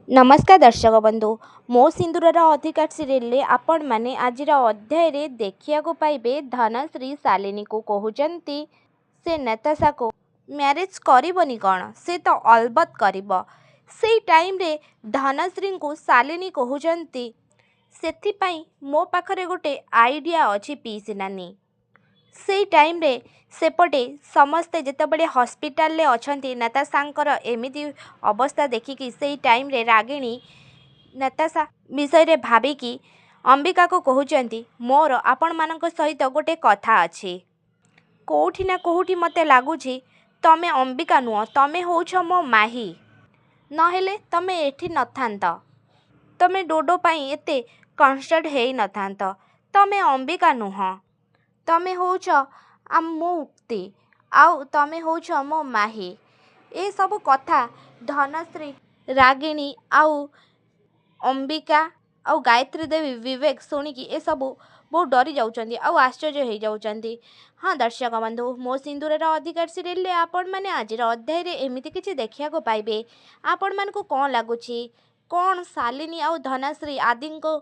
नमस्कार दर्शक बंधु मो सिंदूरर अधिकार सीरियल आपण माने आजिर अध्याय देखिया पाइबे धनश्री शालिनी को कहउचंती से नताशा को मैरिज करबनी कौन से तो अलबत करिब। से टाइम रे धनश्री को शालिनी कहउचंती सेथिपाई मो पाखरे गोटे आइडिया अछि पीसी नानी। से टाइम रे सेपटे समस्ते जितेबले हॉस्पिटल ले अछंती नताशांकर एमिति अवस्था देखिकी से टाइम रे रागिणी नताशा विषय रे भाबिकी अंबिका को कहउचंती मोर आपण मानक सहित गोटे कथा अछि। कोउठी ना कोउठी मते लागुछि तमे अंबिका नुह तमे होउछ मो माही नहेले तमे एठी नथांत तमे डोडो पाई एते कन्स्टेंट हेई नथांत तमे अंबिका नुह तमे होउछ मो उक्ति आउ तमे होउछ मो माही। ए सब कथा धनश्री रागिणी आउ अंबिका आउ गायत्री देवी विवेक शुणिकी ए सबू बहुत डरी जाउचंदी आउ आश्चर्य हो जाउचंदी। हाँ दर्शक बंधु मो सिंदूरर अधिकार सीरियल आपण माने आजिर अध्याय रे एमिति किछि देखिया को पाइबे। आपण मानकु कोन लागुछि कोन शालिनी आउ धनश्री आदि को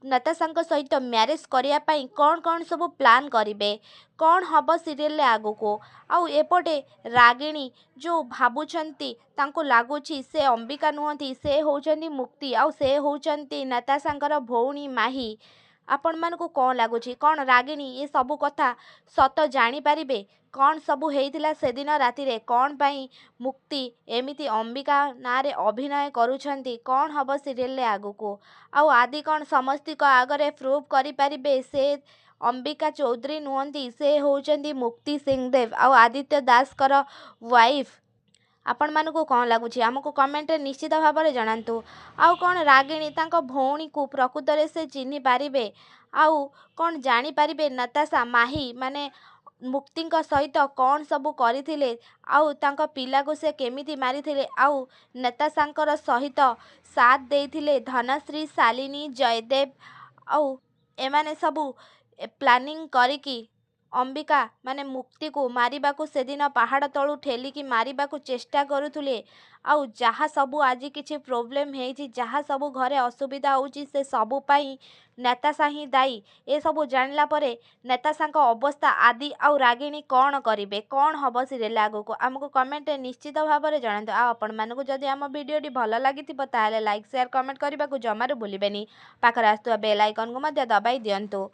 नताशांक सहित मैरिज करिया पाई कौन कौन सब प्लान करिवे कौन हब सीरियल आगु को आउ एपटे रागिणी जो भाबुछंती तांको लागुछि से अंबिका नुहंती से होउचंती मुक्ति आउ से होउचंती नताशांकर भौणी माही। आपण मानकु कोन लागुछि कोन रागिणी ये सबु कथा सत जानी पारिबे कौन सबु हेइथिला से दिन राति रे कौन पाई मुक्ति एमिति अंबिका नारे अभिनय करूछंती कौन हब सीरियल आगु को आउ आदि कौन समस्ती को आगरे प्रूव करि पारिबे से अंबिका चौधरी नुहंती से होउचंती मुक्ति सिंहदेव आउ आदित्य दास कर वाइफ। आपण मानकु कोन लागुछि हमको कमेंट रे निश्चित भाव में जणांतु। आउ कौन रागिणी तांको भौणी को प्रकृत रे से चिन्हि पारिबे आउ कौन जानी पारिबे नताशा माही माने मुक्तिंक सहित कौन सबु करिथिले आउ तांको पिला को से केमिति मारिथिले आउ नताशांकर सहित साथ देइथिले धनश्री शालिनी जयदेव आउ एमाने सबु प्लानिंग करिकी अंबिका माने मुक्ति को मारिबा को सेदिन पहाड़ तळु ठेलिकी मारिबा को चेष्टा करुथुले आउ जहा सबु आज किछि प्रोब्लेम हेइछि जहा सबु घरे असुविधा होउछि से सबु पाई नताशा ही दायी। ए सबु जानला परे नताशांक अवस्था आदि आउ रागिणी कौन करिवे कौन हब सीरियल आगु को हमको कमेंट रे निश्चित भाव में जणांतु। आ आपण मानकु जदि हम वीडियोटी भल लागिथिबो ताहाले लाइक शेयर कमेंट करबा को जमारू भूलिबेनी पाखरे आस्तुवा बेल आइकन को मध्य दबाई दियंतु।